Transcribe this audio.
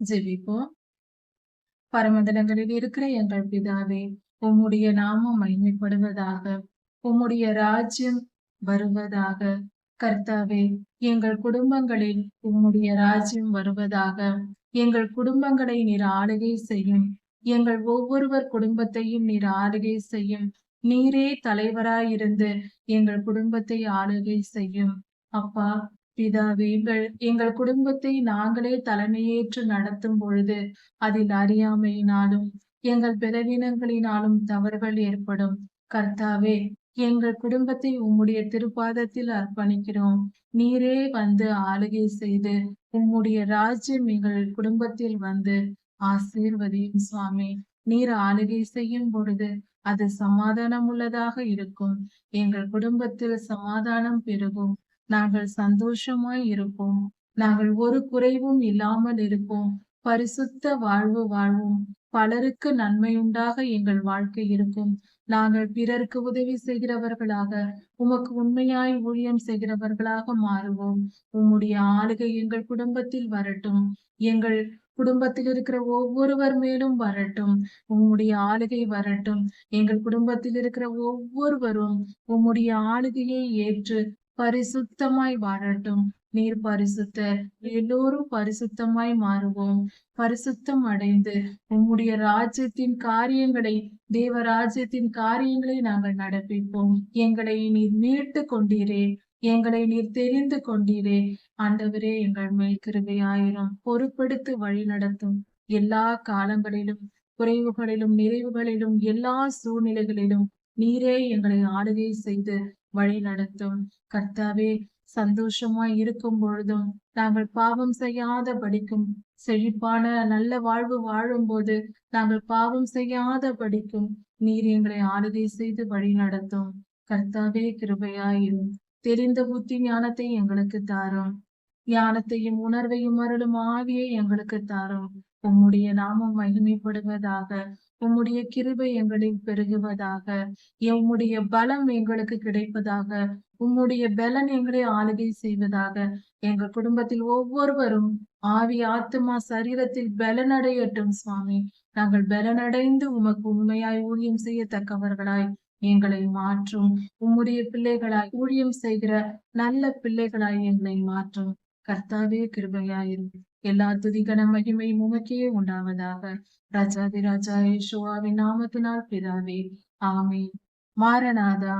ஜெபிப்போம். பரமண்டலங்களில் இருக்கிற எங்கள் பிதாவே, உம்முடைய நாமம் மகிமைப்படுவதாக. உம்முடைய ராஜ்யம் வருவதாக. கர்த்தாவே, எங்கள் குடும்பங்களில் உம்முடைய ராஜ்யம் வருவதாக. எங்கள் குடும்பங்களை நீர் ஆளுகை செய்யும். எங்கள் ஒவ்வொருவர் குடும்பத்தையும் நீர் ஆளுகை செய்யும். நீரே தலைவராயிருந்து எங்கள் குடும்பத்தை ஆளுகை செய்யும். அப்பா, பிதாவே, எங்கள் குடும்பத்தை நாங்களே தலைமையேற்று நடத்தும் பொழுது அதில் அறியாமையினாலும் எங்கள் பலவீனங்களினாலும் தவறுகள் ஏற்படும். கர்த்தாவே, எங்கள் குடும்பத்தை உம்முடைய திருப்பாதத்தில் அர்ப்பணிக்கிறோம். நீரே வந்து ஆளுகை செய்து உம்முடைய ராஜ்யம் எங்கள் குடும்பத்தில் வந்து ஆசீர்வதியும் சுவாமி. நீர் ஆளுகை செய்யும் பொழுது அது சமாதானம் உள்ளதாக இருக்கும். எங்கள் குடும்பத்தில் சமாதானம் பெருகும். நாங்கள் சந்தோஷமாய் இருப்போம். நாங்கள் ஒரு குறைவும் இல்லாமல் இருப்போம். பரிசுத்த வாழ்வு வாழ்வோம். பலருக்கு நன்மையுண்டாக எங்கள் வாழ்க்கை இருக்கும். நாங்கள் பிறருக்கு உதவி செய்கிறவர்களாக, உமக்கு உண்மையாய் ஊழியம் செய்கிறவர்களாக மாறுவோம். உம்முடைய ஆளுகை எங்கள் குடும்பத்தில் வரட்டும். எங்கள் குடும்பத்தில் இருக்கிற ஒவ்வொருவர் மேலும் வரட்டும். உம்முடைய ஆளுகை வரட்டும். எங்கள் குடும்பத்தில் இருக்கிற ஒவ்வொருவரும் உம்முடைய ஆளுகையை ஏற்று பரிசுத்தமாய் வாழட்டும். நீர் பரிசுத்தர். எல்லோரும் பரிசுத்தமாய் மாறுவோம். பரிசுத்தம் அடைந்து உம்முடைய ராஜ்யத்தின் காரியங்களை, தேவ ராஜ்யத்தின் காரியங்களை நாங்கள் நடப்பிப்போம். எங்களை நீர் மீட்டு கொண்டீரே, எங்களை நீர் தெரிந்து கொண்டீரே. ஆண்டவரே, எங்கள் மேல் கிருபையாயிரும். பொறுப்பெடுத்து வழி நடத்தும். எல்லா காலங்களிலும், குறைவுகளிலும், நிறைவுகளிலும், எல்லா சூழ்நிலைகளிலும் நீரே எங்களை ஆளுகை செய்து வழி நடத்தும். கர்த்தாவே, சந்தோஷமாய் இருக்கும் பொழுதும் நாங்கள் பாவம் செய்யாத படிக்கும், செழிப்பான நல்ல வாழ்வு வாழும்போது நாங்கள் பாவம் செய்யாத படிக்கும் நீர் எங்களை ஆளுகை செய்து வழி நடத்தும். கர்த்தாவே, கிருபையாயிரும். தெரிந்த புத்தி ஞானத்தை எங்களுக்கு தாரும். ஞானத்தையும் உணர்வையும் அருளும் ஆவியை எங்களுக்கு தாரும். உம்முடைய நாமம் மகிமைப்படுவதாக. உம்முடைய கிருபை எங்களில் பெருகுவதாக. உம்முடைய பலம் எங்களுக்கு கிடைப்பதாக. உம்முடைய பலன் எங்களை ஆளுகை செய்வதாக. எங்கள் குடும்பத்தில் ஒவ்வொருவரும் ஆவி, ஆத்துமா, சரீரத்தில் பலனடையட்டும் சுவாமி. நாங்கள் பலனடைந்து உமக்கு உண்மையாய் ஊழியம் செய்யத்தக்கவர்களாய் எங்களை மாற்றும். உம்முடைய பிள்ளைகளாய் ஊழியம் செய்கிற நல்ல பிள்ளைகளாய் எங்களை மாற்றும். கர்த்தாவே, கிருபையாயிரும். எல்லா துதிகன மகிமை உமக்கே உண்டாவதாக. ராஜாதி ராஜா இயேசுவின் நாமத்தினால் பிதாவே, ஆமென். மாரநாதா.